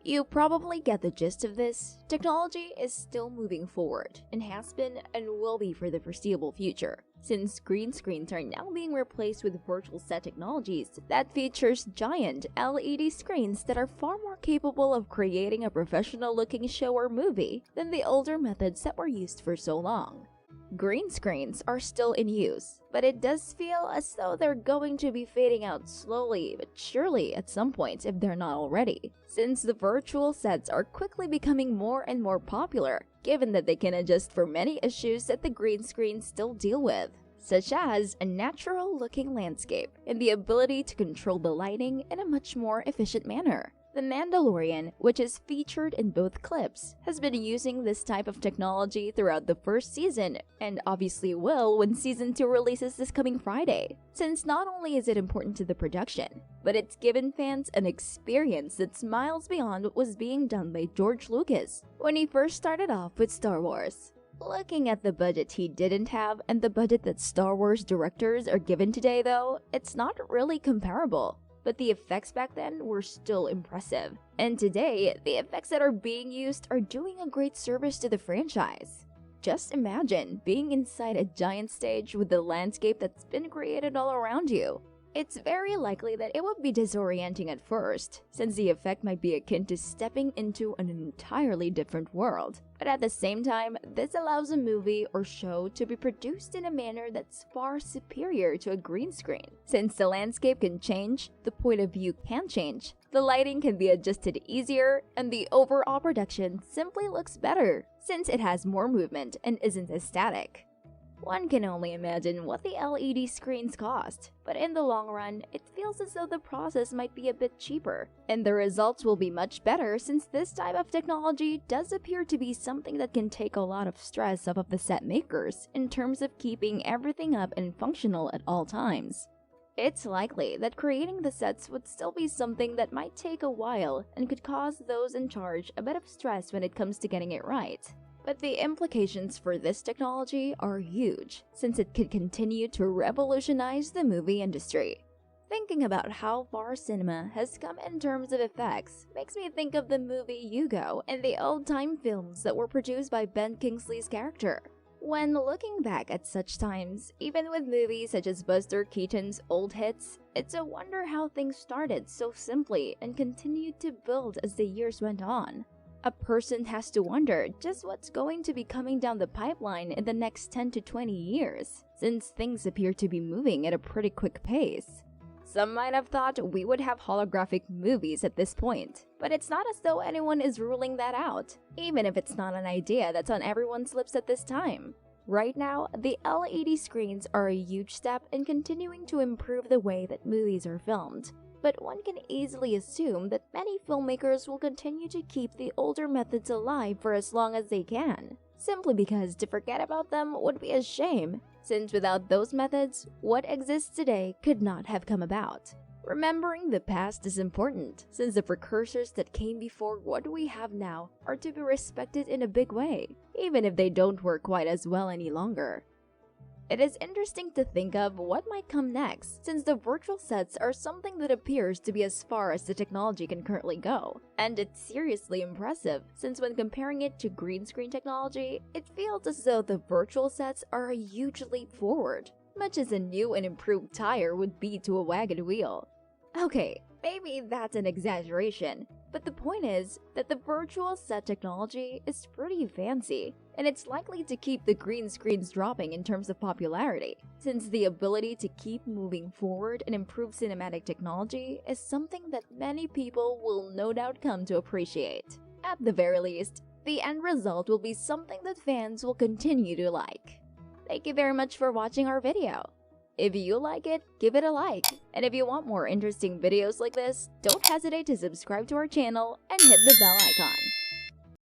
You probably get the gist of this. Technology is still moving forward, and has been and will be for the foreseeable future, since green screens are now being replaced with virtual set technologies that features giant LED screens that are far more capable of creating a professional-looking show or movie than the older methods that were used for so long. Green screens are still in use, but it does feel as though they're going to be fading out slowly but surely at some point if they're not already, since the virtual sets are quickly becoming more and more popular, given that they can adjust for many issues that the green screens still deal with, such as a natural-looking landscape and the ability to control the lighting in a much more efficient manner. The Mandalorian, which is featured in both clips, has been using this type of technology throughout the first season, and obviously will when Season 2 releases this coming Friday, since not only is it important to the production, but it's given fans an experience that's miles beyond what was being done by George Lucas when he first started off with Star Wars. Looking at the budget he didn't have and the budget that Star Wars directors are given today though, it's not really comparable. But the effects back then were still impressive. And today, the effects that are being used are doing a great service to the franchise. Just imagine being inside a giant stage with the landscape that's been created all around you. It's very likely that it would be disorienting at first, since the effect might be akin to stepping into an entirely different world. But at the same time, this allows a movie or show to be produced in a manner that's far superior to a green screen. Since the landscape can change, the point of view can change, the lighting can be adjusted easier, and the overall production simply looks better, since it has more movement and isn't as static. One can only imagine what the LED screens cost, but in the long run, it feels as though the process might be a bit cheaper, and the results will be much better since this type of technology does appear to be something that can take a lot of stress off of the set makers in terms of keeping everything up and functional at all times. It's likely that creating the sets would still be something that might take a while and could cause those in charge a bit of stress when it comes to getting it right. But the implications for this technology are huge, since it could continue to revolutionize the movie industry. Thinking about how far cinema has come in terms of effects makes me think of the movie Hugo and the old-time films that were produced by Ben Kingsley's character. When looking back at such times, even with movies such as Buster Keaton's old hits, it's a wonder how things started so simply and continued to build as the years went on. A person has to wonder just what's going to be coming down the pipeline in the next 10 to 20 years, since things appear to be moving at a pretty quick pace. Some might have thought we would have holographic movies at this point, but it's not as though anyone is ruling that out, even if it's not an idea that's on everyone's lips at this time. Right now, the LED screens are a huge step in continuing to improve the way that movies are filmed. But one can easily assume that many filmmakers will continue to keep the older methods alive for as long as they can, simply because to forget about them would be a shame, since without those methods, what exists today could not have come about. Remembering the past is important, since the precursors that came before what we have now are to be respected in a big way, even if they don't work quite as well any longer. It is interesting to think of what might come next, since the virtual sets are something that appears to be as far as the technology can currently go. And it's seriously impressive, since when comparing it to green screen technology, it feels as though the virtual sets are a huge leap forward, much as a new and improved tire would be to a wagon wheel. Okay, maybe that's an exaggeration, but the point is that the virtual set technology is pretty fancy, and it's likely to keep the green screens dropping in terms of popularity, since the ability to keep moving forward and improve cinematic technology is something that many people will no doubt come to appreciate. At the very least, the end result will be something that fans will continue to like. Thank you very much for watching our video. If you like it, give it a like. And if you want more interesting videos like this, don't hesitate to subscribe to our channel and hit the bell icon.